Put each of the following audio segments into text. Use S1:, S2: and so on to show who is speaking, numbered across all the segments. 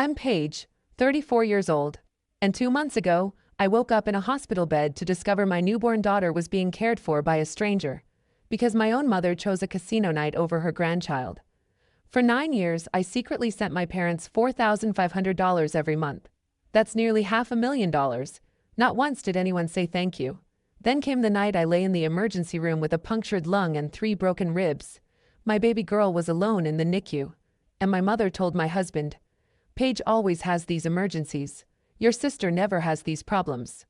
S1: I'm Paige, 34 years old, and 2 months ago, I woke up in a hospital bed to discover my newborn daughter was being cared for by a stranger, because my own mother chose a casino night over her grandchild. For 9 years, I secretly sent my parents $4,500 every month. That's nearly $500,000. Not once did anyone say thank you. Then came the night I lay in the emergency room with a punctured lung and 3 broken ribs. My baby girl was alone in the NICU, and my mother told my husband, "Paige always has these emergencies. Your sister never has these problems."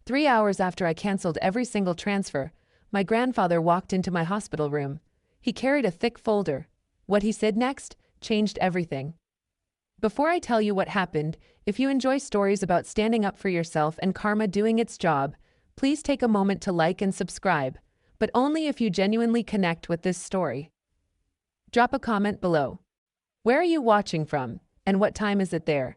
S1: 3 hours after I canceled every single transfer, my grandfather walked into my hospital room. He carried a thick folder. What he said next changed everything. Before I tell you what happened, if you enjoy stories about standing up for yourself and karma doing its job, please take a moment to like and subscribe, but only if you genuinely connect with this story. Drop a comment below. Where are you watching from, and what time is it there?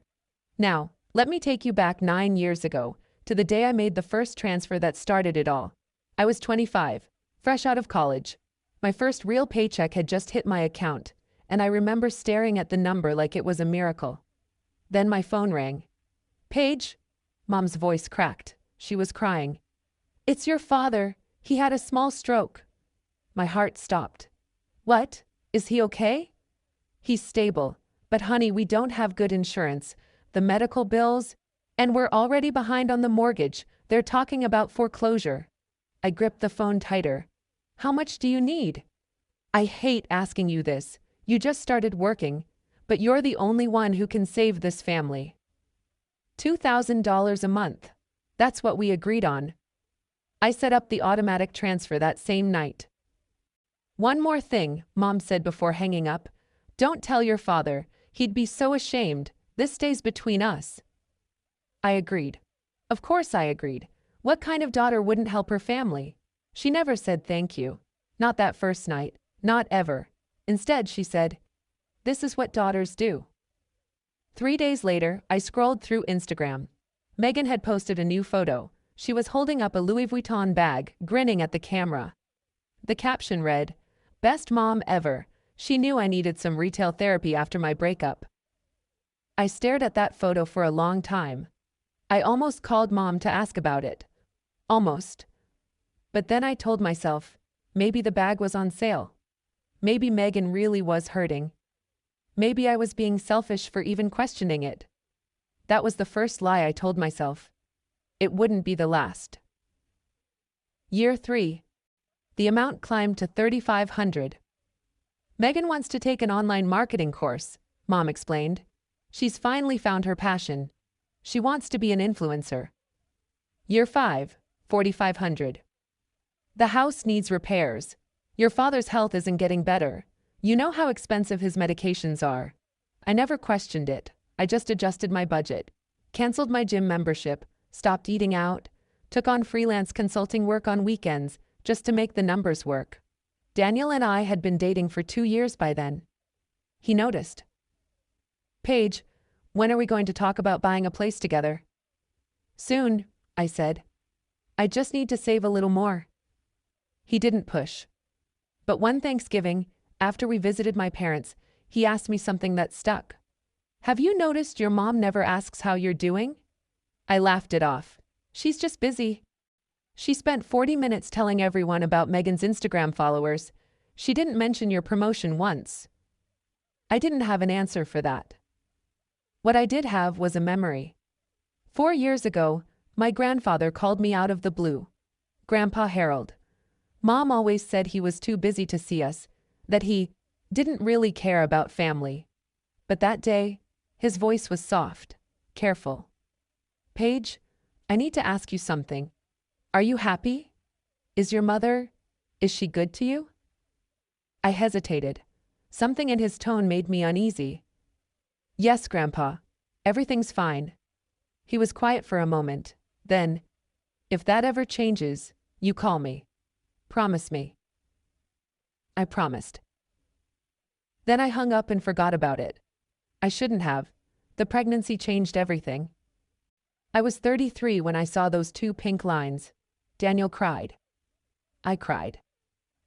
S1: Now, let me take you back 9 years ago, to the day I made the first transfer that started it all. I was 25, fresh out of college. My first real paycheck had just hit my account, and I remember staring at the number like it was a miracle. Then my phone rang. "Paige?" Mom's voice cracked. She was crying. "It's your father. He had a small stroke." My heart stopped. "What? Is he okay?" "He's stable, but honey, we don't have good insurance, the medical bills, and we're already behind on the mortgage. They're talking about foreclosure." I gripped the phone tighter. "How much do you need?" "I hate asking you this. You just started working, but you're the only one who can save this family." $2,000 a month. That's what we agreed on. I set up the automatic transfer that same night. "One more thing," Mom said before hanging up. "Don't tell your father. He'd be so ashamed. This stays between us." I agreed. Of course I agreed. What kind of daughter wouldn't help her family? She never said thank you. Not that first night. Not ever. Instead, she said, "This is what daughters do." 3 days later, I scrolled through Instagram. Megan had posted a new photo. She was holding up a Louis Vuitton bag, grinning at the camera. The caption read, "Best mom ever. She knew I needed some retail therapy after my breakup." I stared at that photo for a long time. I almost called Mom to ask about it. Almost. But then I told myself, maybe the bag was on sale. Maybe Megan really was hurting. Maybe I was being selfish for even questioning it. That was the first lie I told myself. It wouldn't be the last. Year 3. The amount climbed to $3,500. "Megan wants to take an online marketing course," Mom explained. "She's finally found her passion. She wants to be an influencer." Year 5, $4,500. "The house needs repairs. Your father's health isn't getting better. You know how expensive his medications are." I never questioned it. I just adjusted my budget, canceled my gym membership, stopped eating out, took on freelance consulting work on weekends just to make the numbers work. Daniel and I had been dating for 2 years by then. He noticed. "Paige, when are we going to talk about buying a place together?" "Soon," I said. "I just need to save a little more." He didn't push. But one Thanksgiving, after we visited my parents, he asked me something that stuck. "Have you noticed your mom never asks how you're doing?" I laughed it off. "She's just busy." She spent 40 minutes telling everyone about Megan's Instagram followers. She didn't mention your promotion once. I didn't have an answer for that. What I did have was a memory. 4 years ago, my grandfather called me out of the blue. "Grandpa Harold." Mom always said he was too busy to see us, that he didn't really care about family. But that day, his voice was soft, careful. "Paige, I need to ask you something. Are you happy? Is she good to you?" I hesitated. Something in his tone made me uneasy. "Yes, Grandpa. Everything's fine." He was quiet for a moment. Then, "If that ever changes, you call me. Promise me." I promised. Then I hung up and forgot about it. I shouldn't have. The pregnancy changed everything. I was 33 when I saw those 2 pink lines. Daniel cried. I cried.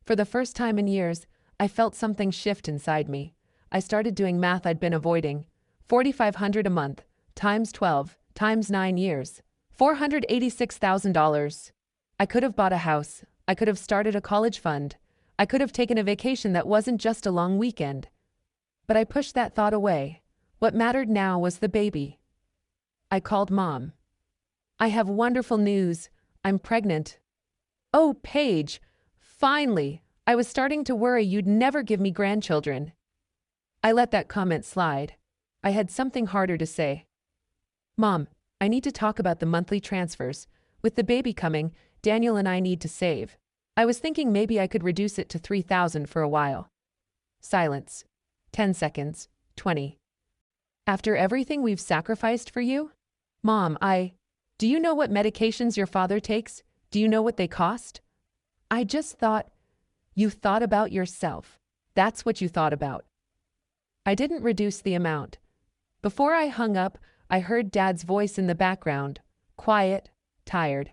S1: For the first time in years, I felt something shift inside me. I started doing math I'd been avoiding. $4,500 a month, times 12, times 9 years. $486,000. I could have bought a house. I could have started a college fund. I could have taken a vacation that wasn't just a long weekend. But I pushed that thought away. What mattered now was the baby. I called Mom. I have wonderful news. I'm pregnant. Oh, Paige. Finally. I was starting to worry you'd never give me grandchildren. I let that comment slide. I had something harder to say. Mom, I need to talk about the monthly transfers. With the baby coming, Daniel and I need to save. I was thinking maybe I could reduce it to $3,000 for a while. Silence. 10 seconds. 20. After everything we've sacrificed for you? Mom, do you know what medications your father takes? Do you know what they cost? I just thought, you thought about yourself. That's what you thought about. I didn't reduce the amount. Before I hung up, I heard Dad's voice in the background, quiet, tired.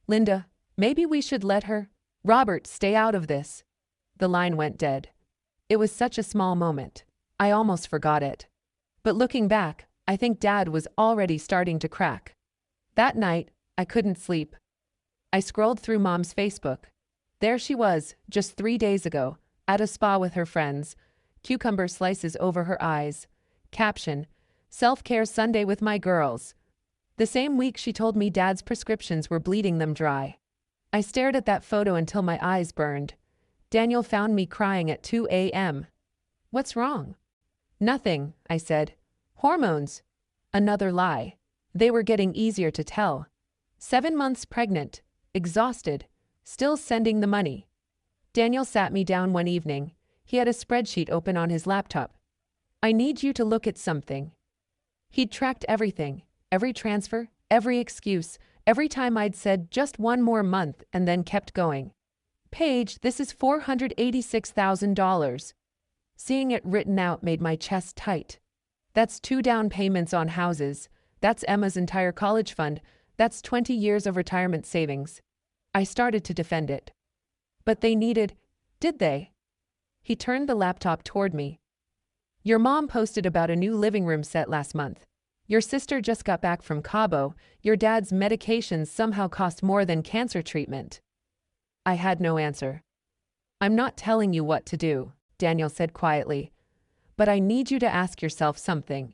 S1: Linda, maybe we should let her. Robert, stay out of this. The line went dead. It was such a small moment. I almost forgot it. But looking back, I think Dad was already starting to crack. That night, I couldn't sleep. I scrolled through Mom's Facebook. There she was, just 3 days ago, at a spa with her friends. Cucumber slices over her eyes. Caption, self-care Sunday with my girls. The same week she told me Dad's prescriptions were bleeding them dry. I stared at that photo until my eyes burned. Daniel found me crying at 2 a.m. What's wrong? Nothing, I said. Hormones. Another lie. They were getting easier to tell. 7 months pregnant, exhausted, still sending the money. Daniel sat me down one evening. He had a spreadsheet open on his laptop. I need you to look at something. He'd tracked everything, every transfer, every excuse, every time I'd said just one more month and then kept going. Paige, this is $486,000. Seeing it written out made my chest tight. That's 2 down payments on houses. That's Emma's entire college fund. That's 20 years of retirement savings. I started to defend it. But they needed, did they? He turned the laptop toward me. Your mom posted about a new living room set last month. Your sister just got back from Cabo. Your dad's medications somehow cost more than cancer treatment. I had no answer. I'm not telling you what to do, Daniel said quietly. But I need you to ask yourself something.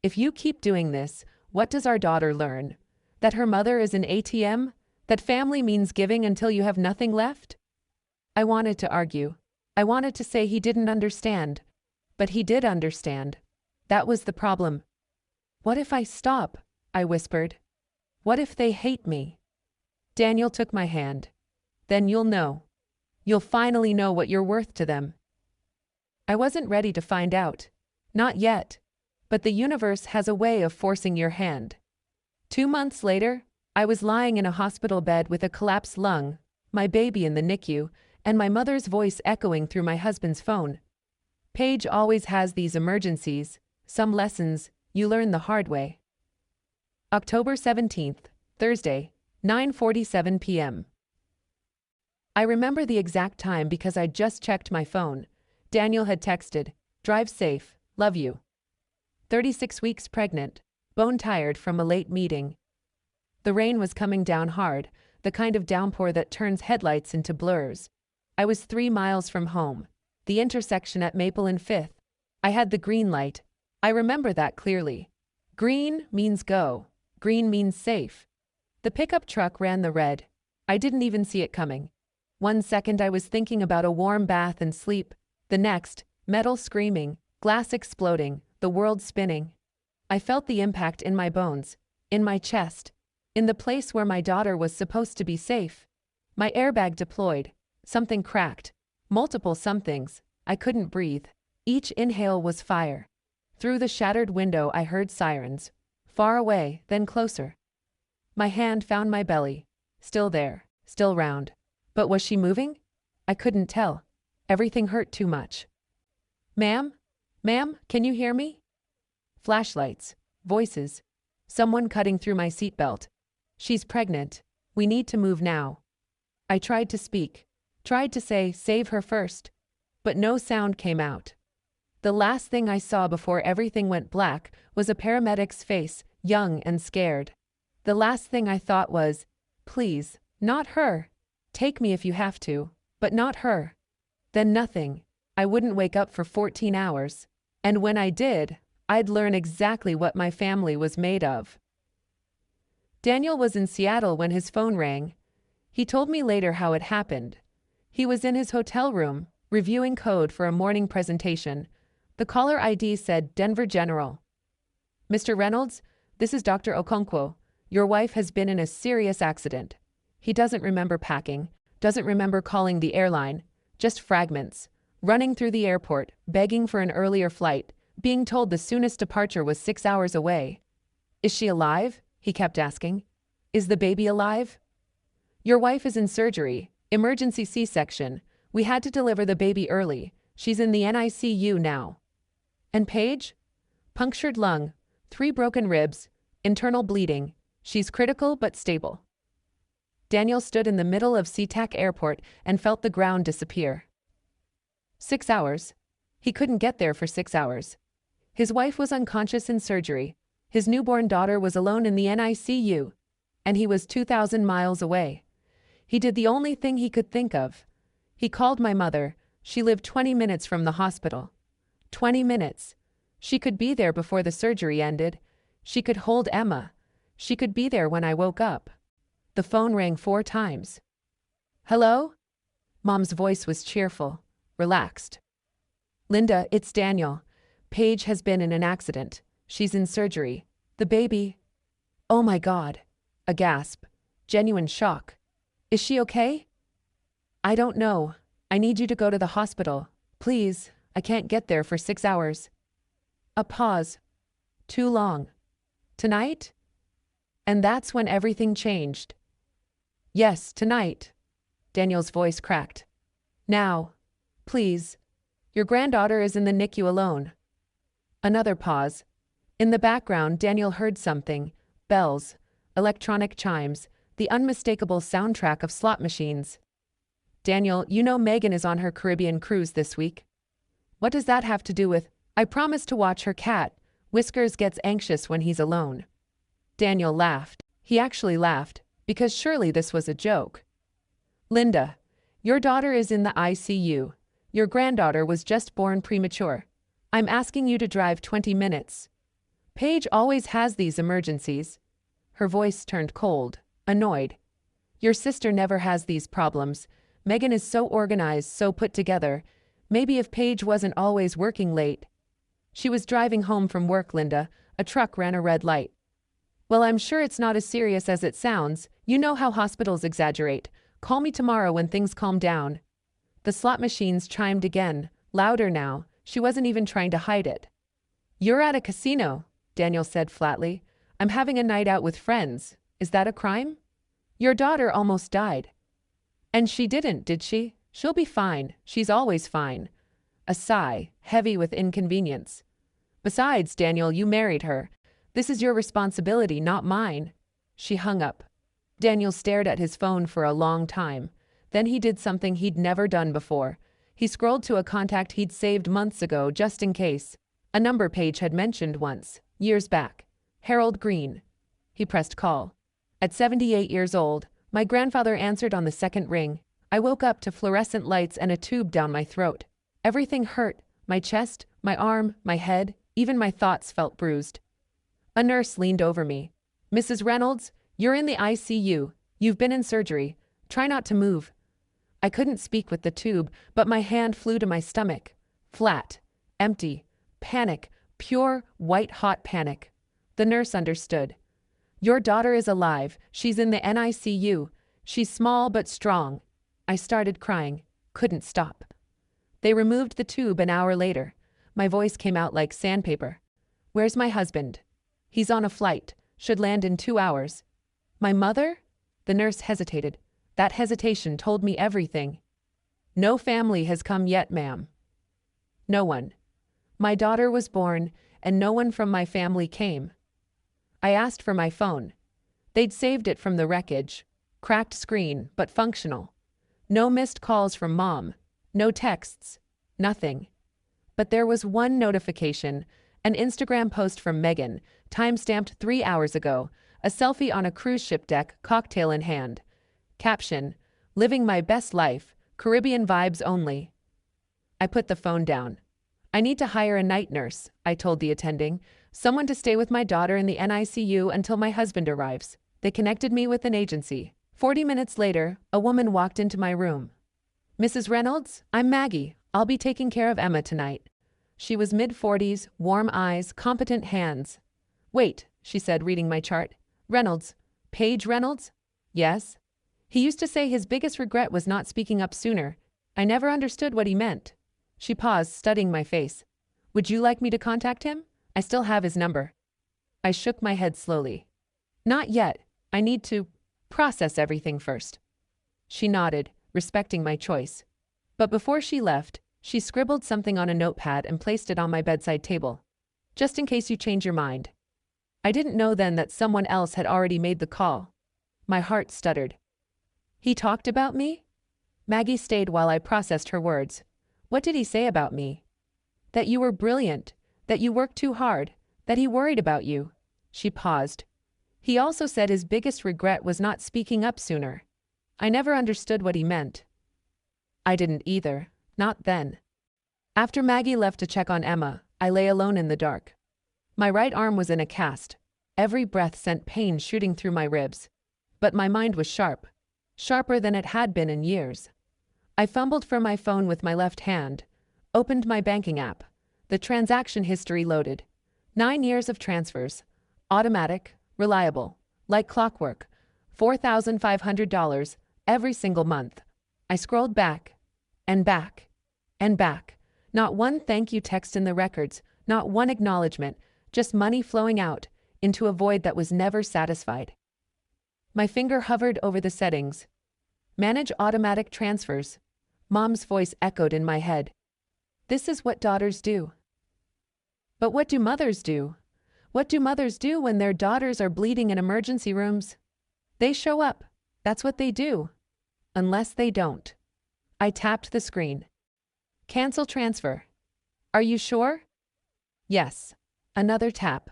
S1: If you keep doing this, what does our daughter learn? That her mother is an ATM? That family means giving until you have nothing left? I wanted to argue. I wanted to say he didn't understand. But he did understand. That was the problem. What if I stop? I whispered. What if they hate me? Daniel took my hand. Then you'll know. You'll finally know what you're worth to them. I wasn't ready to find out. Not yet. But the universe has a way of forcing your hand. 2 months later, I was lying in a hospital bed with a collapsed lung, my baby in the NICU, and my mother's voice echoing through my husband's phone. Paige always has these emergencies. Some lessons you learn the hard way. October 17th, Thursday, 9:47 p.m. I remember the exact time because I just checked my phone. Daniel had texted, "Drive safe, love you." 36 weeks pregnant, bone-tired from a late meeting. The rain was coming down hard, the kind of downpour that turns headlights into blurs. I was 3 miles from home, the intersection at Maple and 5th. I had the green light. I remember that clearly. Green means go. Green means safe. The pickup truck ran the red. I didn't even see it coming. 1 second I was thinking about a warm bath and sleep. The next, metal screaming, glass exploding, the world spinning. I felt the impact in my bones, in my chest, in the place where my daughter was supposed to be safe. My airbag deployed. Something cracked. Multiple somethings. I couldn't breathe. Each inhale was fire. Through the shattered window I heard sirens. Far away, then closer. My hand found my belly. Still there, still round. But was she moving? I couldn't tell. Everything hurt too much. Ma'am? Ma'am, can you hear me? Flashlights. Voices. Someone cutting through my seatbelt. She's pregnant. We need to move now. I tried to speak. Tried to say, save her first. But no sound came out. The last thing I saw before everything went black was a paramedic's face, young and scared. The last thing I thought was, please, not her. Take me if you have to, but not her. Then nothing. I wouldn't wake up for 14 hours. And when I did, I'd learn exactly what my family was made of. Daniel was in Seattle when his phone rang. He told me later how it happened. He was in his hotel room, reviewing code for a morning presentation. The caller ID said Denver General. Mr. Reynolds, this is Dr. Okonkwo. Your wife has been in a serious accident. He doesn't remember packing, doesn't remember calling the airline, just fragments. Running through the airport, begging for an earlier flight, being told the soonest departure was 6 hours away. Is she alive? He kept asking. Is the baby alive? Your wife is in surgery, emergency C-section. We had to deliver the baby early. She's in the NICU now. And Paige? Punctured lung, 3 broken ribs, internal bleeding. She's critical but stable. Daniel stood in the middle of SeaTac Airport and felt the ground disappear. 6 hours. He couldn't get there for 6 hours. His wife was unconscious in surgery. His newborn daughter was alone in the NICU. And he was 2,000 miles away. He did the only thing he could think of. He called my mother. She lived 20 minutes from the hospital. 20 minutes. She could be there before the surgery ended. She could hold Emma. She could be there when I woke up. The phone rang 4 times. Hello? Mom's voice was cheerful. Relaxed. Linda, it's Daniel. Paige has been in an accident. She's in surgery. The baby. Oh my God. A gasp. Genuine shock. Is she okay? I don't know. I need you to go to the hospital. Please, I can't get there for 6 hours. A pause. Too long. Tonight? And that's when everything changed. Yes, tonight. Daniel's voice cracked. Now. Please. Your granddaughter is in the NICU alone. Another pause. In the background, Daniel heard something. Bells. Electronic chimes. The unmistakable soundtrack of slot machines. Daniel, you know Megan is on her Caribbean cruise this week. What does that have to do with? I promised to watch her cat. Whiskers gets anxious when he's alone. Daniel laughed. He actually laughed, because surely this was a joke. Linda, your daughter is in the ICU. Your granddaughter was just born premature. I'm asking you to drive 20 minutes. Paige always has these emergencies. Her voice turned cold, annoyed. Your sister never has these problems. Megan is so organized, so put together. Maybe if Paige wasn't always working late. She was driving home from work, Linda. A truck ran a red light. Well, I'm sure it's not as serious as it sounds. You know how hospitals exaggerate. Call me tomorrow when things calm down. The slot machines chimed again, louder now. She wasn't even trying to hide it. You're at a casino, Daniel said flatly. I'm having a night out with friends. Is that a crime? Your daughter almost died. And she didn't, did she? She'll be fine. She's always fine. A sigh, heavy with inconvenience. Besides, Daniel, you married her. This is your responsibility, not mine. She hung up. Daniel stared at his phone for a long time. Then he did something he'd never done before. He scrolled to a contact he'd saved months ago just in case. A number Paige had mentioned once, years back. Harold Green. He pressed call. At 78 years old, my grandfather answered on the second ring. I woke up to fluorescent lights and a tube down my throat. Everything hurt. My chest, my arm, my head, even my thoughts felt bruised. A nurse leaned over me. Mrs. Reynolds, you're in the ICU. You've been in surgery. Try not to move. I couldn't speak with the tube, but my hand flew to my stomach. Flat. Empty. Panic. Pure, white-hot panic. The nurse understood. Your daughter is alive. She's in the NICU. She's small but strong. I started crying. Couldn't stop. They removed the tube an hour later. My voice came out like sandpaper. Where's my husband? He's on a flight. Should land in 2 hours. My mother? The nurse hesitated. That hesitation told me everything. No family has come yet, ma'am. No one. My daughter was born, and no one from my family came. I asked for my phone. They'd saved it from the wreckage. Cracked screen, but functional. No missed calls from Mom. No texts. Nothing. But there was one notification, an Instagram post from Megan, time-stamped 3 hours ago, a selfie on a cruise ship deck, cocktail in hand. Caption, "Living my best life, Caribbean vibes only." I put the phone down. "I need to hire a night nurse," I told the attending, "someone to stay with my daughter in the NICU until my husband arrives." They connected me with an agency. 40 minutes later, a woman walked into my room. "Mrs. Reynolds, I'm Maggie. I'll be taking care of Emma tonight." She was mid-40s, warm eyes, competent hands. "Wait," she said, reading my chart. "Reynolds. Paige Reynolds?" "Yes." "He used to say his biggest regret was not speaking up sooner. I never understood what he meant." She paused, studying my face. "Would you like me to contact him? I still have his number." I shook my head slowly. "Not yet. I need to process everything first." She nodded, respecting my choice. But before she left, she scribbled something on a notepad and placed it on my bedside table. "Just in case you change your mind." I didn't know then that someone else had already made the call. My heart stuttered. "He talked about me?" Maggie stayed while I processed her words. "What did he say about me?" "That you were brilliant, that you worked too hard, that he worried about you." She paused. "He also said his biggest regret was not speaking up sooner." I never understood what he meant. I didn't either, not then. After Maggie left to check on Emma, I lay alone in the dark. My right arm was in a cast. Every breath sent pain shooting through my ribs. But my mind was sharp, sharper than it had been in years. I fumbled for my phone with my left hand, opened my banking app. The transaction history loaded. 9 years of transfers. Automatic, reliable, like clockwork. $4,500 every single month. I scrolled back, and back, and back. Not one thank you text in the records, not one acknowledgement, just money flowing out into a void that was never satisfied. My finger hovered over the settings. Manage automatic transfers. Mom's voice echoed in my head. This is what daughters do. But what do mothers do? What do mothers do when their daughters are bleeding in emergency rooms? They show up. That's what they do. Unless they don't. I tapped the screen. Cancel transfer. Are you sure? Yes. Another tap.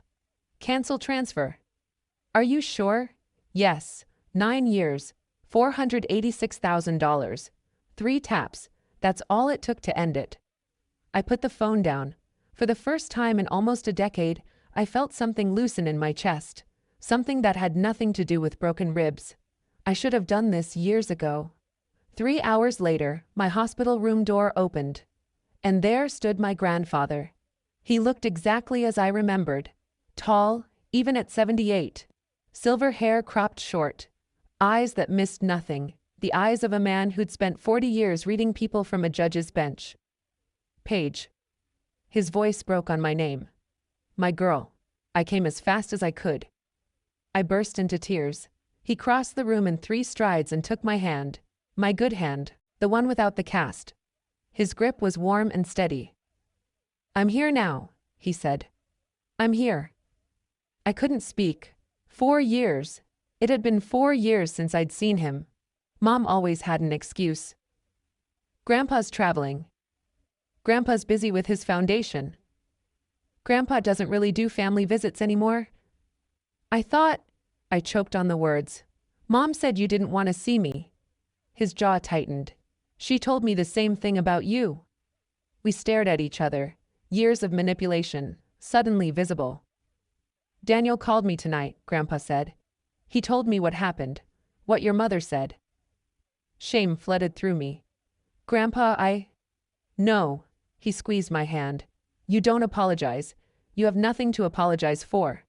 S1: Cancel transfer. Are you sure? Yes. 9 years. $486,000. 3 taps. That's all it took to end it. I put the phone down. For the first time in almost a decade, I felt something loosen in my chest. Something that had nothing to do with broken ribs. I should have done this years ago. 3 hours later, my hospital room door opened. And there stood my grandfather. He looked exactly as I remembered. Tall, even at 78. Silver hair cropped short. Eyes that missed nothing. The eyes of a man who'd spent 40 years reading people from a judge's bench. "Paige." His voice broke on my name. "My girl." I came as fast as I could. I burst into tears. He crossed the room in 3 strides and took my hand. My good hand, the one without the cast. His grip was warm and steady. "I'm here now," he said. "I'm here." I couldn't speak. 4 years. It had been 4 years since I'd seen him. Mom always had an excuse. "Grandpa's traveling." "Grandpa's busy with his foundation." "Grandpa doesn't really do family visits anymore." I thought, I choked on the words. "Mom said you didn't want to see me." His jaw tightened. "She told me the same thing about you." We stared at each other. Years of manipulation, suddenly visible. "Daniel called me tonight," Grandpa said. "He told me what happened, what your mother said." Shame flooded through me. "Grandpa, No." He squeezed my hand. "You don't apologize. You have nothing to apologize for."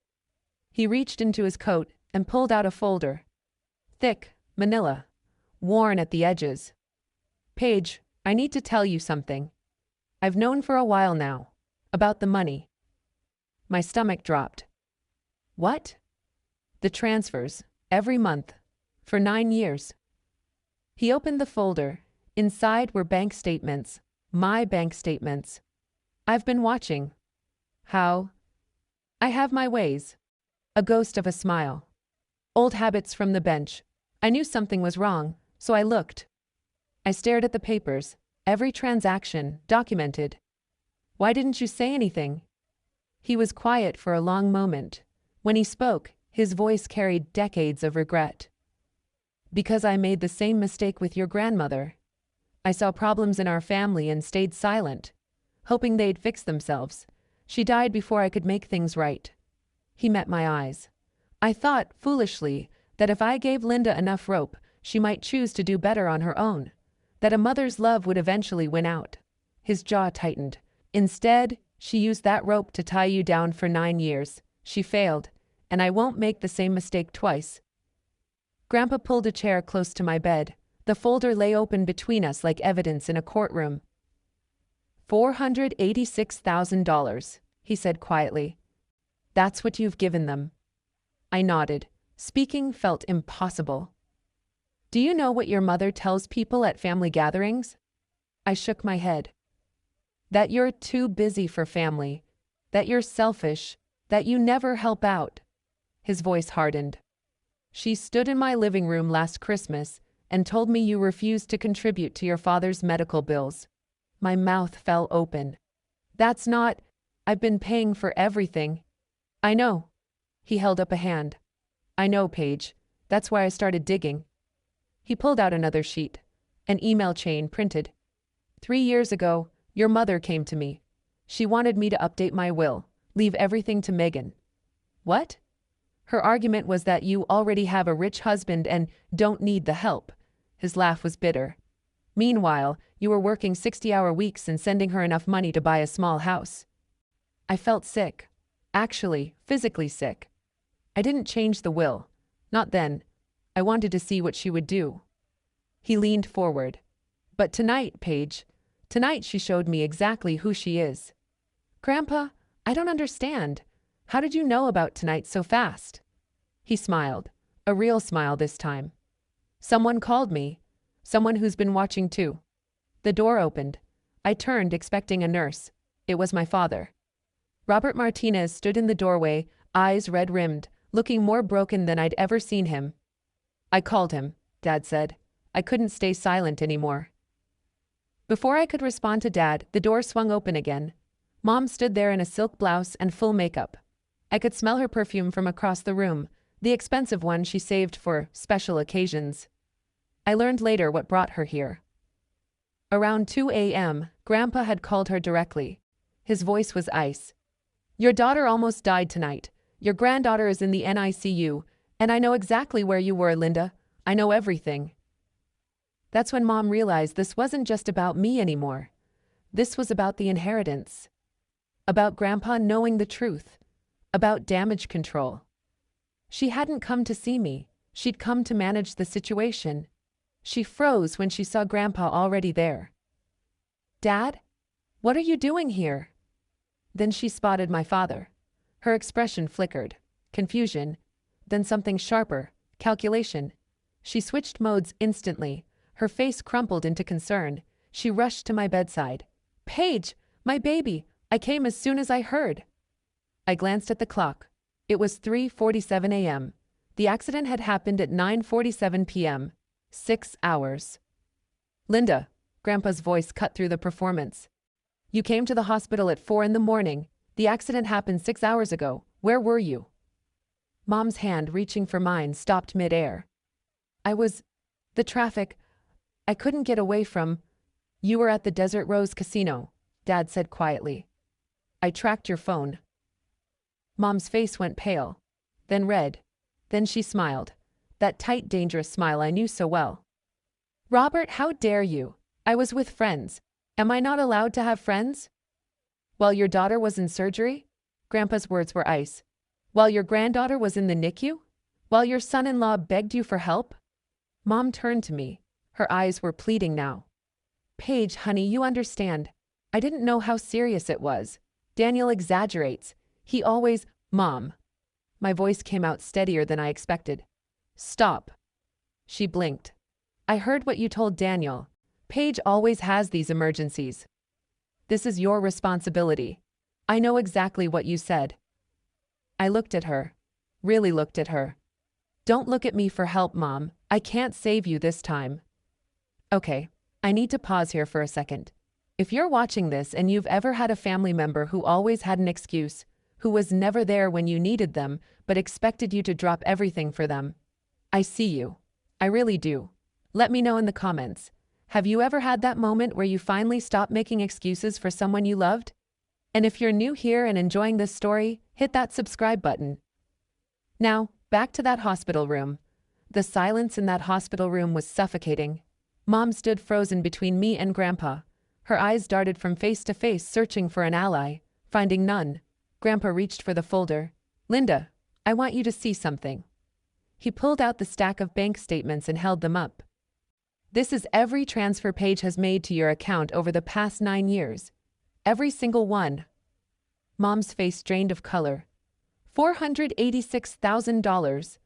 S1: He reached into his coat and pulled out a folder. Thick, manila, worn at the edges. "Paige, I need to tell you something. I've known for a while now. About the money." My stomach dropped. "What?" "The transfers, every month, for 9 years." He opened the folder. Inside were bank statements, my bank statements. "I've been watching." "How?" "I have my ways." A ghost of a smile. Old habits from the bench. I knew something was wrong, so I looked. I stared at the papers, every transaction, documented. Why didn't you say anything?" He was quiet for a long moment. When he spoke, his voice carried decades of regret. "Because I made the same mistake with your grandmother. I saw problems in our family and stayed silent, hoping they'd fix themselves. She died before I could make things right." He met my eyes. I thought, foolishly, that if I gave Linda enough rope, she might choose to do better on her own, that a mother's love would eventually win out. His jaw tightened. "Instead, she used that rope to tie you down for 9 years. She failed, and I won't make the same mistake twice." Grandpa pulled a chair close to my bed. The folder lay open between us like evidence in a courtroom. $486,000, he said quietly. "That's what you've given them." I nodded. Speaking felt impossible. "Do you know what your mother tells people at family gatherings?" I shook my head. "That you're too busy for family, that you're selfish, that you never help out." His voice hardened. "She stood in my living room last Christmas and told me you refused to contribute to your father's medical bills." My mouth fell open. "That's not... I've been paying for everything." "I know." He held up a hand. "I know, Paige. That's why I started digging." He pulled out another sheet. An email chain printed. 3 years ago, your mother came to me. She wanted me to update my will, leave everything to Megan." "What?" "Her argument was that you already have a rich husband and don't need the help." His laugh was bitter. "Meanwhile, you were working 60-hour weeks and sending her enough money to buy a small house." I felt sick. Actually, physically sick. I didn't change the will. Not then. I wanted to see what she would do. He leaned forward. "But tonight, Paige, tonight she showed me exactly who she is." "Grandpa, I don't understand. How did you know about tonight so fast?" He smiled. A real smile this time. "Someone called me. Someone who's been watching too." The door opened. I turned, expecting a nurse. It was my father. Robert Martinez stood in the doorway, eyes red-rimmed, looking more broken than I'd ever seen him. "I called him," Dad said. I couldn't stay silent anymore. Before I could respond to Dad, the door swung open again. Mom stood there in a silk blouse and full makeup. I could smell her perfume from across the room, the expensive one she saved for special occasions. I learned later what brought her here. Around 2 a.m., Grandpa had called her directly. His voice was ice. "Your daughter almost died tonight. Your granddaughter is in the NICU, and I know exactly where you were, Linda. I know everything." That's when Mom realized this wasn't just about me anymore. This was about the inheritance. About Grandpa knowing the truth. About damage control. She hadn't come to see me. She'd come to manage the situation. She froze when she saw Grandpa already there. "Dad? What are you doing here?" Then she spotted my father. Her expression flickered. Confusion. Then something sharper. Calculation. She switched modes instantly. Her face crumpled into concern. She rushed to my bedside. "Paige, my baby, I came as soon as I heard." I glanced at the clock. It was 3:47 a.m. The accident had happened at 9:47 p.m. 6 hours. "Linda," Grandpa's voice cut through the performance. "You came to the hospital at 4 in the morning. The accident happened 6 hours ago. Where were you?" Mom's hand, reaching for mine, stopped mid-air. The traffic. I couldn't get away from." "You were at the Desert Rose Casino," Dad said quietly. "I tracked your phone." Mom's face went pale, then red. Then she smiled. That tight, dangerous smile I knew so well. "Robert, how dare you? I was with friends. Am I not allowed to have friends?" "While your daughter was in surgery?" Grandpa's words were ice. "While your granddaughter was in the NICU? While your son-in-law begged you for help?" Mom turned to me. Her eyes were pleading now. "Paige, honey, you understand. I didn't know how serious it was. Daniel exaggerates. He always..." "Mom." My voice came out steadier than I expected. "Stop." She blinked. "I heard what you told Daniel. Paige always has these emergencies. This is your responsibility. I know exactly what you said." I looked at her. Really looked at her. "Don't look at me for help, Mom. I can't save you this time." "Okay, I need to pause here for a second. If you're watching this and you've ever had a family member who always had an excuse, who was never there when you needed them but expected you to drop everything for them, I see you. I really do. Let me know in the comments. Have you ever had that moment where you finally stopped making excuses for someone you loved? And if you're new here and enjoying this story, hit that subscribe button. Now, back to that hospital room. The silence in that hospital room was suffocating. Mom stood frozen between me and Grandpa. Her eyes darted from face to face, searching for an ally. Finding none, Grandpa reached for the folder. "Linda, I want you to see something." He pulled out the stack of bank statements and held them up. "This is every transfer Paige has made to your account over the past 9 years. Every single one." Mom's face drained of color. $486,000.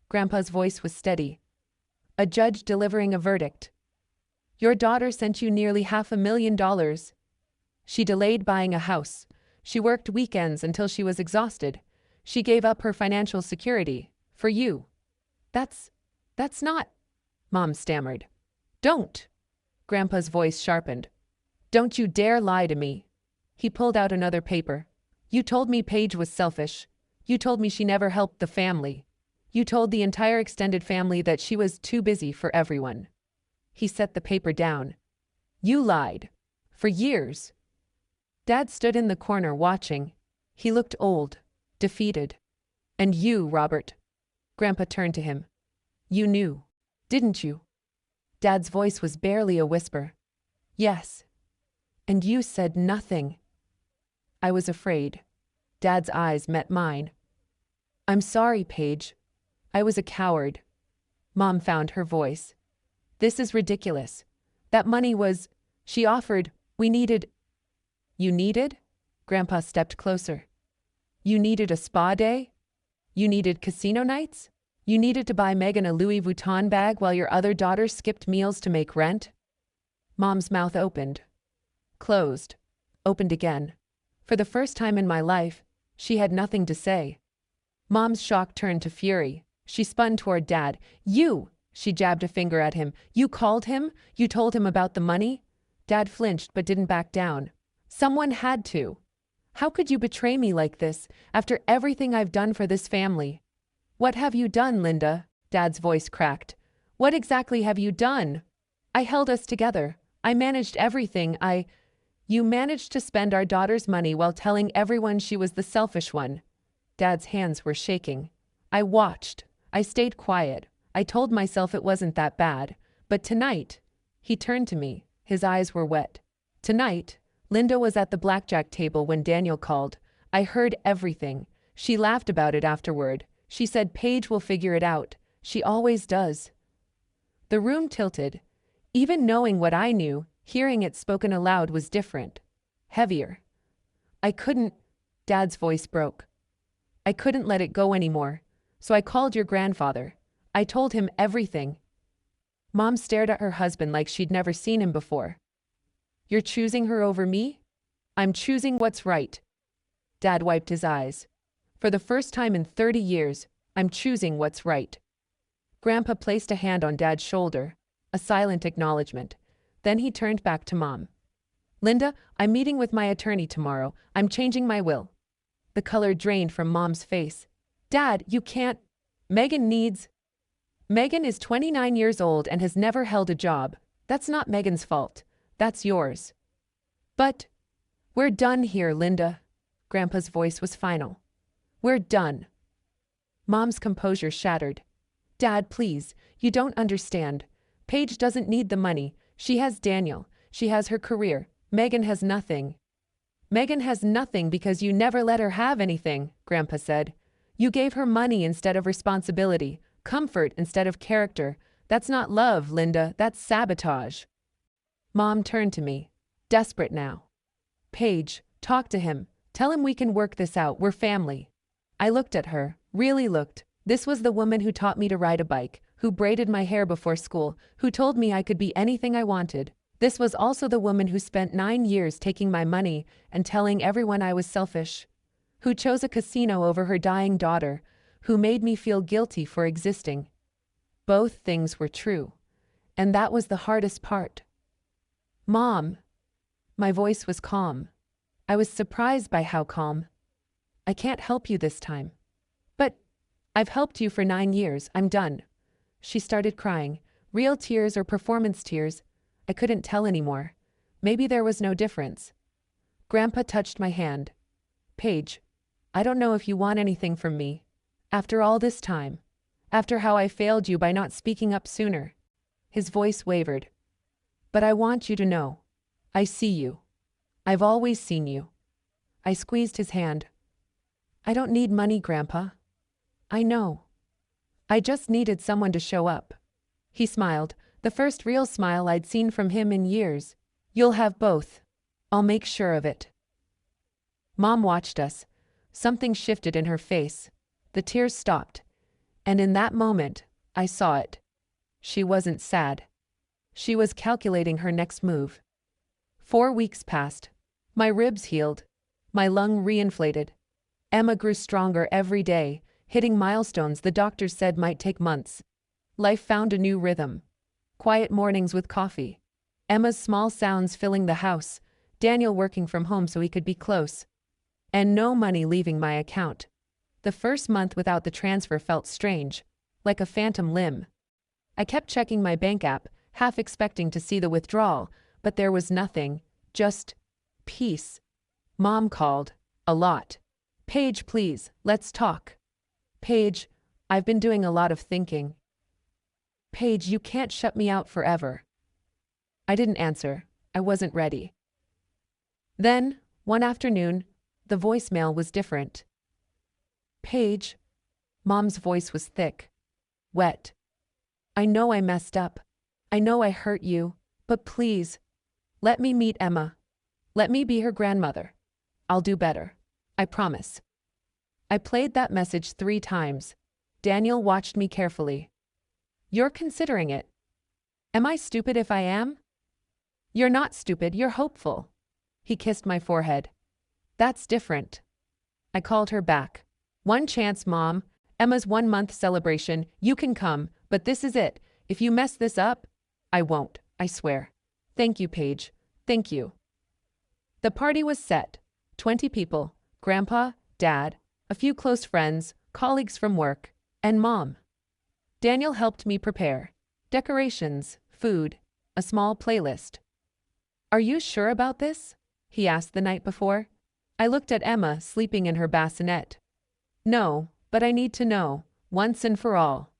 S1: Grandpa's voice was steady. A judge delivering a verdict. "Your daughter sent you nearly $500,000. She delayed buying a house. She worked weekends until she was exhausted. She gave up her financial security. For you." That's not," Mom stammered. "Don't." Grandpa's voice sharpened. "Don't you dare lie to me." He pulled out another paper. "You told me Paige was selfish. You told me she never helped the family. You told the entire extended family that she was too busy for everyone." He set the paper down. "You lied. For years." Dad stood in the corner watching. He looked old, defeated. "And you, Robert." Grandpa turned to him. "You knew, didn't you?" Dad's voice was barely a whisper. "Yes. And you said nothing." "I was afraid." Dad's eyes met mine. "I'm sorry, Paige. I was a coward." Mom found her voice. "This is ridiculous. That money was, she offered, we needed." "You needed?" Grandpa stepped closer. "You needed a spa day? You needed casino nights? You needed to buy Megan a Louis Vuitton bag while your other daughter skipped meals to make rent?" Mom's mouth opened. Closed. Opened again. For the first time in my life, she had nothing to say. Mom's shock turned to fury. She spun toward Dad. "You!" She jabbed a finger at him. "You called him? You told him about the money?" Dad flinched but didn't back down. "Someone had to. How could you betray me like this, after everything I've done for this family?" "What have you done, Linda?" Dad's voice cracked. "What exactly have you done?" "I held us together. I managed everything. You managed to spend our daughter's money while telling everyone she was the selfish one." Dad's hands were shaking. "I watched. I stayed quiet. I told myself it wasn't that bad. But tonight," he turned to me. His eyes were wet. "Tonight, Linda was at the blackjack table when Daniel called. I heard everything. She laughed about it afterward. She said Paige will figure it out. She always does." The room tilted. Even knowing what I knew, hearing it spoken aloud was different. Heavier. "I couldn't," Dad's voice broke. "I couldn't let it go anymore. So I called your grandfather. I told him everything." Mom stared at her husband like she'd never seen him before. "You're choosing her over me?" "I'm choosing what's right." Dad wiped his eyes. "For the first time in 30 years, I'm choosing what's right." Grandpa placed a hand on Dad's shoulder, a silent acknowledgement. Then he turned back to Mom. "Linda, I'm meeting with my attorney tomorrow. I'm changing my will." The color drained from Mom's face. "Dad, you can't. Megan is 29 years old and has never held a job. That's not Megan's fault. That's yours." "But we're done here, Linda." Grandpa's voice was final. "We're done." Mom's composure shattered. "Dad, please, you don't understand. Paige doesn't need the money. She has Daniel. She has her career. Megan has nothing." "Megan has nothing because you never let her have anything," Grandpa said. "You gave her money instead of responsibility, comfort instead of character. That's not love, Linda. That's sabotage." Mom turned to me, desperate now. "Paige, talk to him. Tell him we can work this out. We're family." I looked at her, really looked. This was the woman who taught me to ride a bike, who braided my hair before school, who told me I could be anything I wanted. This was also the woman who spent 9 years taking my money and telling everyone I was selfish, who chose a casino over her dying daughter, who made me feel guilty for existing. Both things were true, and that was the hardest part. "Mom." My voice was calm. I was surprised by how calm. I can't help you this time. But I've helped you for 9 years. I'm done. She started crying. Real tears or performance tears. I couldn't tell anymore. Maybe there was no difference. Grandpa touched my hand. Paige, I don't know if you want anything from me. After all this time. After how I failed you by not speaking up sooner. His voice wavered. But I want you to know. I see you. I've always seen you. I squeezed his hand. I don't need money, Grandpa. I know. I just needed someone to show up. He smiled, the first real smile I'd seen from him in years. You'll have both. I'll make sure of it. Mom watched us. Something shifted in her face. The tears stopped. And in that moment, I saw it. She wasn't sad. She was calculating her next move. 4 weeks passed. My ribs healed. My lung reinflated. Emma grew stronger every day, hitting milestones the doctors said might take months. Life found a new rhythm. Quiet mornings with coffee. Emma's small sounds filling the house. Daniel working from home so he could be close. And no money leaving my account. The first month without the transfer felt strange, like a phantom limb. I kept checking my bank app, half expecting to see the withdrawal, but there was nothing, just peace. Mom called. A lot. Paige, please, let's talk. Paige, I've been doing a lot of thinking. Paige, you can't shut me out forever. I didn't answer. I wasn't ready. Then, one afternoon, the voicemail was different. Paige. Mom's voice was thick. Wet. I know I messed up. I know I hurt you, but please, let me meet Emma. Let me be her grandmother. I'll do better. I promise. I played that message 3 times. Daniel watched me carefully. You're considering it. Am I stupid if I am? You're not stupid, you're hopeful. He kissed my forehead. That's different. I called her back. One chance, Mom. Emma's 1-month celebration. You can come, but this is it. If you mess this up, I won't, I swear. Thank you, Paige. Thank you. The party was set. 20 people. Grandpa, Dad, a few close friends, colleagues from work, and Mom. Daniel helped me prepare. Decorations, food, a small playlist. Are you sure about this? He asked the night before. I looked at Emma sleeping in her bassinet. No, but I need to know, once and for all.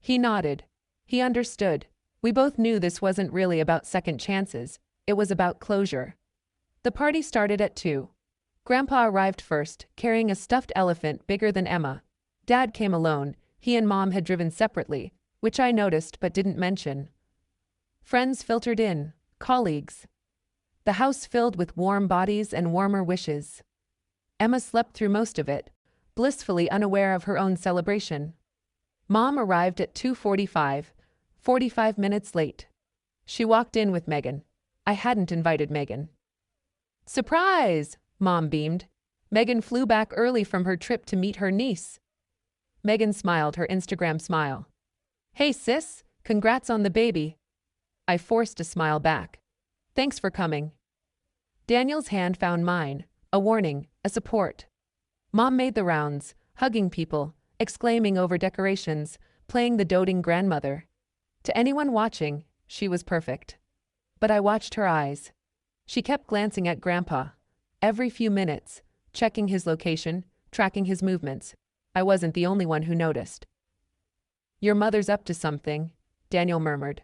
S1: He nodded. He understood. We both knew this wasn't really about second chances. It was about closure. The party started at 2. Grandpa arrived first, carrying a stuffed elephant bigger than Emma. Dad came alone. He and Mom had driven separately, which I noticed but didn't mention. Friends filtered in, colleagues. The house filled with warm bodies and warmer wishes. Emma slept through most of it, blissfully unaware of her own celebration. Mom arrived at 2:45, 45 minutes late. She walked in with Megan. I hadn't invited Megan. Surprise! Mom beamed. Megan flew back early from her trip to meet her niece. Megan smiled her Instagram smile. Hey sis, congrats on the baby. I forced a smile back. Thanks for coming. Daniel's hand found mine, a warning, a support. Mom made the rounds, hugging people, exclaiming over decorations, playing the doting grandmother. To anyone watching, she was perfect. But I watched her eyes. She kept glancing at Grandpa. Every few minutes, checking his location, tracking his movements. I wasn't the only one who noticed. Your mother's up to something, Daniel murmured.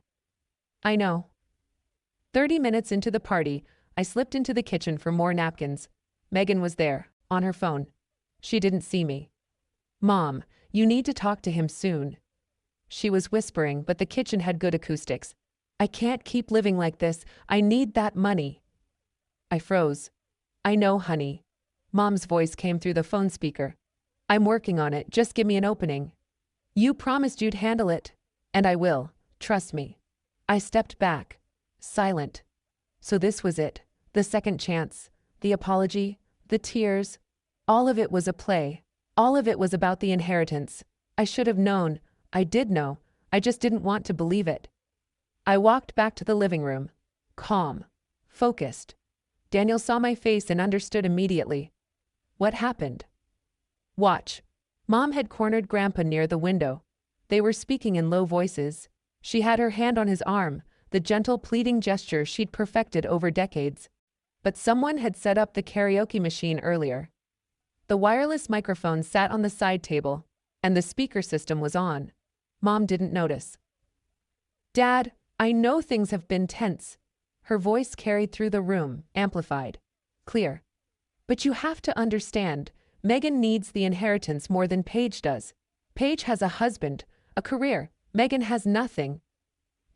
S1: I know. 30 minutes into the party, I slipped into the kitchen for more napkins. Megan was there, on her phone. She didn't see me. Mom, you need to talk to him soon. She was whispering, but the kitchen had good acoustics. I can't keep living like this. I need that money. I froze. I know, honey. Mom's voice came through the phone speaker. I'm working on it. Just give me an opening. You promised you'd handle it. And I will. Trust me. I stepped back. Silent. So this was it. The second chance. The apology. The tears. All of it was a play. All of it was about the inheritance. I should have known. I did know. I just didn't want to believe it. I walked back to the living room. Calm. Focused. Daniel saw my face and understood immediately. What happened? Watch. Mom had cornered Grandpa near the window. They were speaking in low voices. She had her hand on his arm, the gentle pleading gesture she'd perfected over decades. But someone had set up the karaoke machine earlier. The wireless microphone sat on the side table, and the speaker system was on. Mom didn't notice. Dad, I know things have been tense. Her voice carried through the room, amplified. Clear. But you have to understand, Megan needs the inheritance more than Paige does. Paige has a husband, a career. Megan has nothing.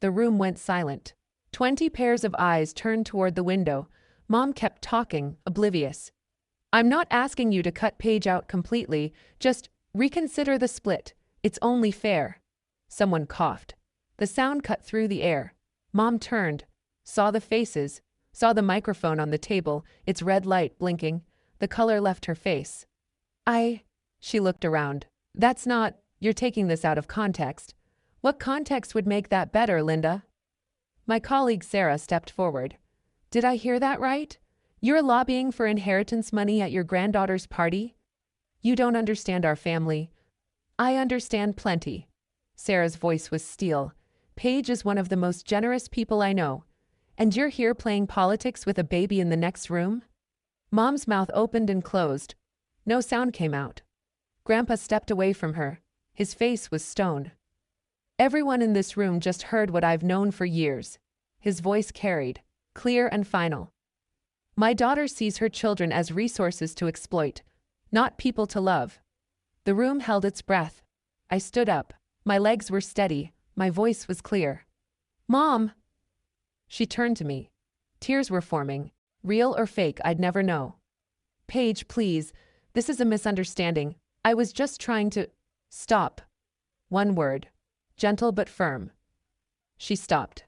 S1: The room went silent. 20 pairs of eyes turned toward the window. Mom kept talking, oblivious. I'm not asking you to cut Paige out completely, just reconsider the split. It's only fair. Someone coughed. The sound cut through the air. Mom turned, saw the faces, saw the microphone on the table, its red light blinking. The color left her face. She looked around. That's not, you're taking this out of context. What context would make that better, Linda? My colleague Sarah stepped forward. Did I hear that right? You're lobbying for inheritance money at your granddaughter's party? You don't understand our family. I understand plenty. Sarah's voice was steel. Paige is one of the most generous people I know. And you're here playing politics with a baby in the next room? Mom's mouth opened and closed. No sound came out. Grandpa stepped away from her. His face was stone. Everyone in this room just heard what I've known for years. His voice carried, clear and final. My daughter sees her children as resources to exploit, not people to love. The room held its breath. I stood up. My legs were steady. My voice was clear. Mom! She turned to me. Tears were forming. Real or fake, I'd never know. Paige, please. This is a misunderstanding. I was just trying to… Stop. One word. Gentle but firm. She stopped.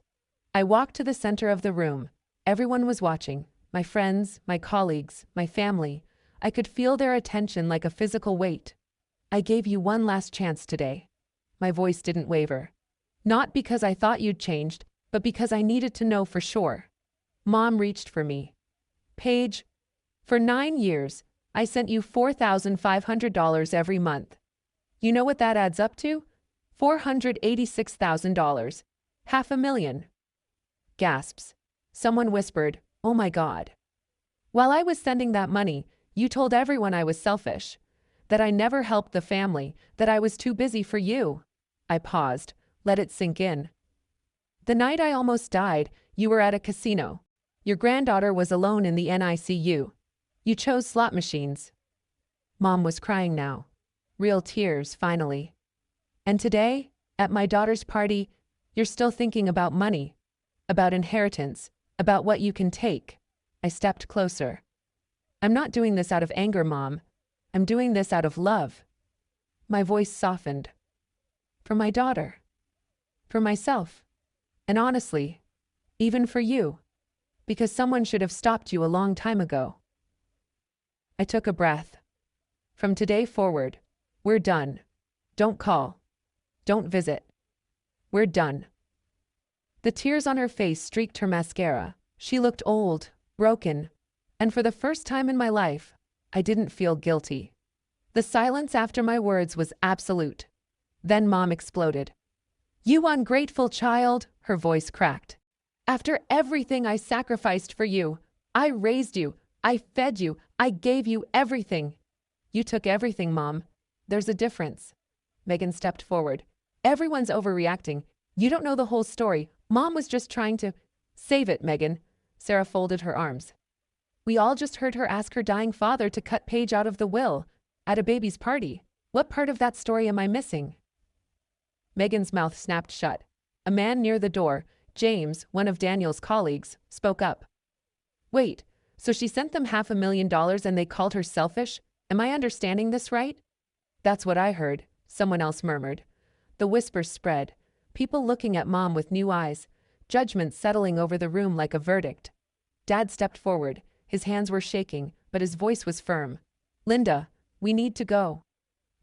S1: I walked to the center of the room. Everyone was watching. My friends, my colleagues, my family. I could feel their attention like a physical weight. I gave you one last chance today. My voice didn't waver. Not because I thought you'd changed, but because I needed to know for sure. Mom reached for me. Paige, for 9 years, I sent you $4,500 every month. You know what that adds up to? $486,000. $500,000. Gasps. Someone whispered, "Oh my God." While I was sending that money, you told everyone I was selfish, that I never helped the family, that I was too busy for you. I paused, let it sink in. The night I almost died, you were at a casino. Your granddaughter was alone in the NICU. You chose slot machines. Mom was crying now. Real tears, finally. And today, at my daughter's party, you're still thinking about money, about inheritance, about what you can take. I stepped closer. I'm not doing this out of anger, Mom. I'm doing this out of love. My voice softened. For my daughter. For myself. And honestly, even for you. Because someone should have stopped you a long time ago. I took a breath. From today forward, we're done. Don't call. Don't visit. We're done. The tears on her face streaked her mascara. She looked old, broken, and for the first time in my life, I didn't feel guilty. The silence after my words was absolute. Then Mom exploded. You ungrateful child, her voice cracked. After everything I sacrificed for you, I raised you, I fed you, I gave you everything. You took everything, Mom. There's a difference. Megan stepped forward. Everyone's overreacting. You don't know the whole story. Mom was just trying to… Save it, Megan. Sarah folded her arms. We all just heard her ask her dying father to cut Paige out of the will, at a baby's party. What part of that story am I missing? Megan's mouth snapped shut. A man near the door, James, one of Daniel's colleagues, spoke up. Wait, so she sent them $500,000 and they called her selfish? Am I understanding this right? That's what I heard, someone else murmured. The whispers spread, people looking at Mom with new eyes, judgment settling over the room like a verdict. Dad stepped forward. His hands were shaking, but his voice was firm. Linda, we need to go.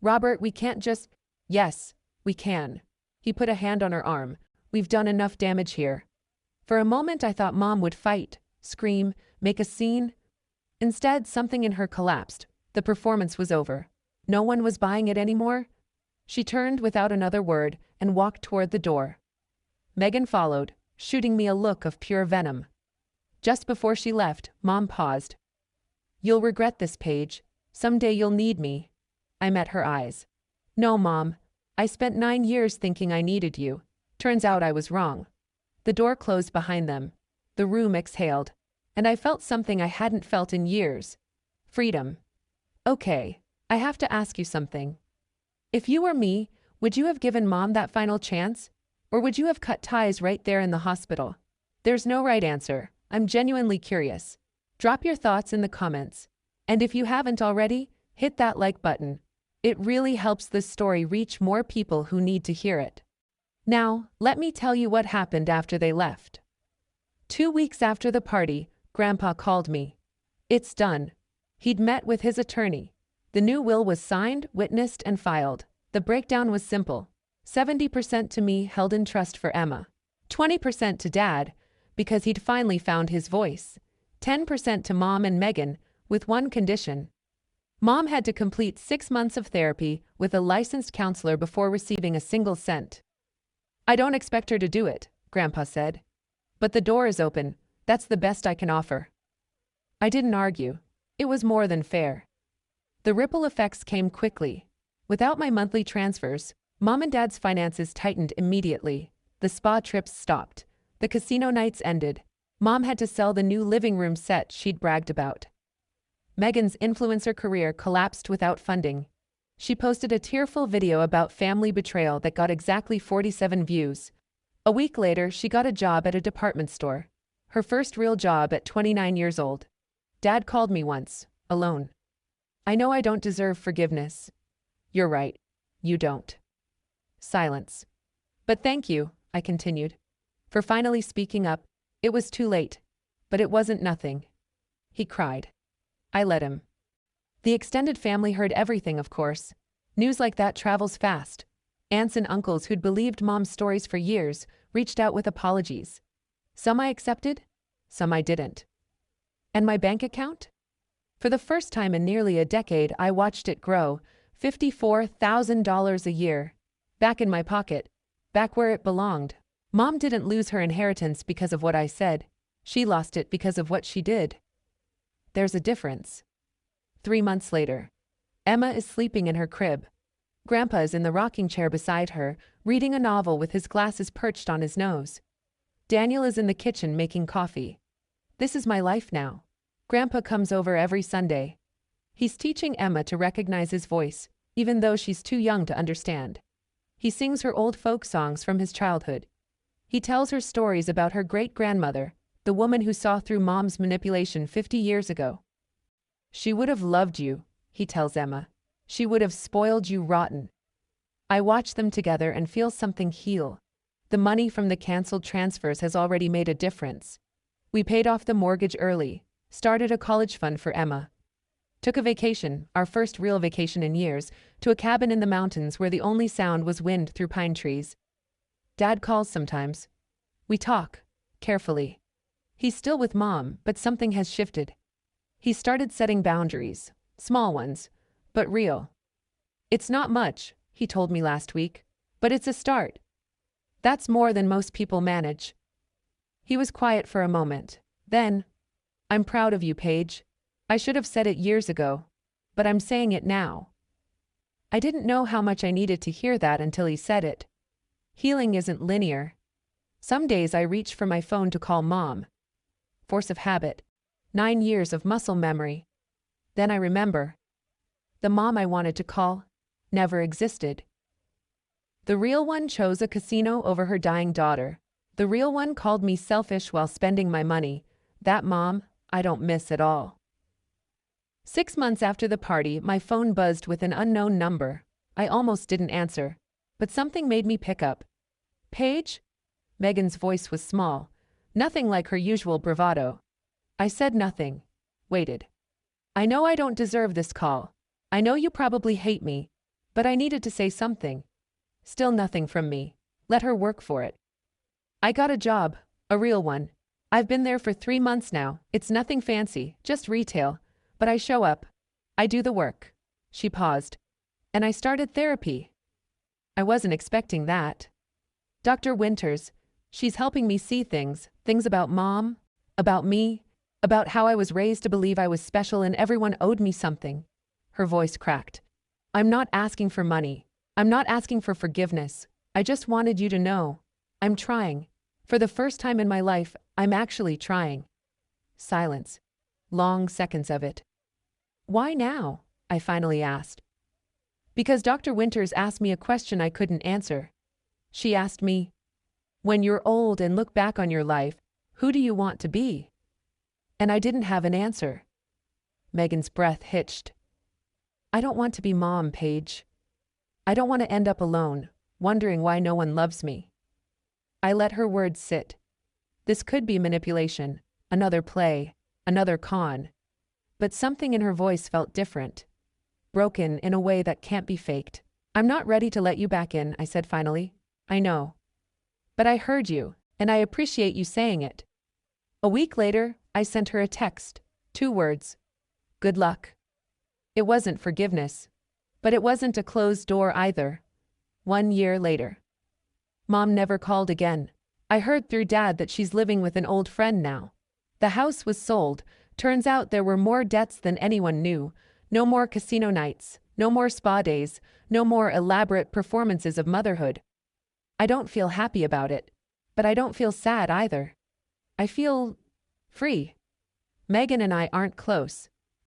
S1: Robert, we can't just… Yes, we can. He put a hand on her arm. We've done enough damage here. For a moment I thought Mom would fight, scream, make a scene. Instead, something in her collapsed. The performance was over. No one was buying it anymore. She turned without another word and walked toward the door. Megan followed, shooting me a look of pure venom. Just before she left, Mom paused. "You'll regret this, Paige. Someday you'll need me." I met her eyes. "No, Mom. I spent 9 years thinking I needed you. Turns out I was wrong." The door closed behind them. The room exhaled. And I felt something I hadn't felt in years. Freedom. "Okay, I have to ask you something. If you were me, would you have given Mom that final chance? Or would you have cut ties right there in the hospital?" There's no right answer. I'm genuinely curious. Drop your thoughts in the comments. And if you haven't already, hit that like button. It really helps this story reach more people who need to hear it. Now, let me tell you what happened after they left. 2 weeks after the party, Grandpa called me. It's done. He'd met with his attorney. The new will was signed, witnessed, and filed. The breakdown was simple. 70% to me, held in trust for Emma. 20% to Dad, because he'd finally found his voice. 10% to Mom and Megan, with one condition. Mom had to complete 6 months of therapy with a licensed counselor before receiving a single cent. "I don't expect her to do it," Grandpa said. "But the door is open. That's the best I can offer." I didn't argue. It was more than fair. The ripple effects came quickly. Without my monthly transfers, Mom and Dad's finances tightened immediately. The spa trips stopped. The casino nights ended. Mom had to sell the new living room set she'd bragged about. Megan's influencer career collapsed without funding. She posted a tearful video about family betrayal that got exactly 47 views. A week later, she got a job at a department store. Her first real job at 29 years old. Dad called me once, alone. "I know I don't deserve forgiveness." "You're right. You don't." Silence. "But thank you," I continued, "for finally speaking up. It was too late. But it wasn't nothing." He cried. I let him. The extended family heard everything, of course. News like that travels fast. Aunts and uncles who'd believed Mom's stories for years reached out with apologies. Some I accepted, some I didn't. And my bank account? For the first time in nearly a decade, I watched it grow. $54,000 a year. Back in my pocket. Back where it belonged. Mom didn't lose her inheritance because of what I said. She lost it because of what she did. There's a difference. 3 months later. Emma is sleeping in her crib. Grandpa is in the rocking chair beside her, reading a novel with his glasses perched on his nose. Daniel is in the kitchen making coffee. This is my life now. Grandpa comes over every Sunday. He's teaching Emma to recognize his voice, even though she's too young to understand. He sings her old folk songs from his childhood. He tells her stories about her great-grandmother, the woman who saw through Mom's manipulation 50 years ago. "She would have loved you," he tells Emma. "She would have spoiled you rotten." I watch them together and feel something heal. The money from the canceled transfers has already made a difference. We paid off the mortgage early, started a college fund for Emma. Took a vacation, our first real vacation in years, to a cabin in the mountains where the only sound was wind through pine trees. Dad calls sometimes. We talk, carefully. He's still with Mom, but something has shifted. He started setting boundaries, small ones, but real. "It's not much," he told me last week, "but it's a start. That's more than most people manage." He was quiet for a moment. Then, "I'm proud of you, Paige. I should have said it years ago, but I'm saying it now." I didn't know how much I needed to hear that until he said it. Healing isn't linear. Some days I reach for my phone to call Mom. Force of habit. 9 years of muscle memory. Then I remember. The mom I wanted to call never existed. The real one chose a casino over her dying daughter. The real one called me selfish while spending my money. That mom, I don't miss at all. 6 months after the party, my phone buzzed with an unknown number. I almost didn't answer, but something made me pick up. "Paige?" Megan's voice was small, nothing like her usual bravado. I said nothing. Waited. "I know I don't deserve this call. I know you probably hate me, but I needed to say something." Still nothing from me. Let her work for it. "I got a job, a real one. I've been there for 3 months now. It's nothing fancy, just retail. But I show up. I do the work. She paused. And I started therapy. I wasn't expecting that. Dr. Winters, she's helping me see things about Mom, about me, about how I was raised to believe I was special and everyone owed me something. Her voice cracked. I'm not asking for money. I'm not asking for forgiveness. I just wanted you to know. I'm trying. For the first time in my life, I'm actually trying. Silence. Long seconds of it. Why now? I finally asked. Because Dr. Winters asked me a question I couldn't answer. She asked me, when you're old and look back on your life, who do you want to be? And I didn't have an answer. Megan's breath hitched. I don't want to be Mom, Paige. I don't want to end up alone, wondering why no one loves me. I let her words sit. This could be manipulation, another play, another con. But something in her voice felt different. Broken in a way that can't be faked. I'm not ready to let you back in, I said finally. I know. But I heard you, and I appreciate you saying it. A week later, I sent her a text. 2 words. Good luck. It wasn't forgiveness. But it wasn't a closed door either. 1 year later. Mom never called again. I heard through Dad that she's living with an old friend now. The house was sold. Turns out there were more debts than anyone knew. No more casino nights, no more spa days, no more elaborate performances of motherhood. I don't feel happy about it, but I don't feel sad either. I feel free. Megan and I aren't close,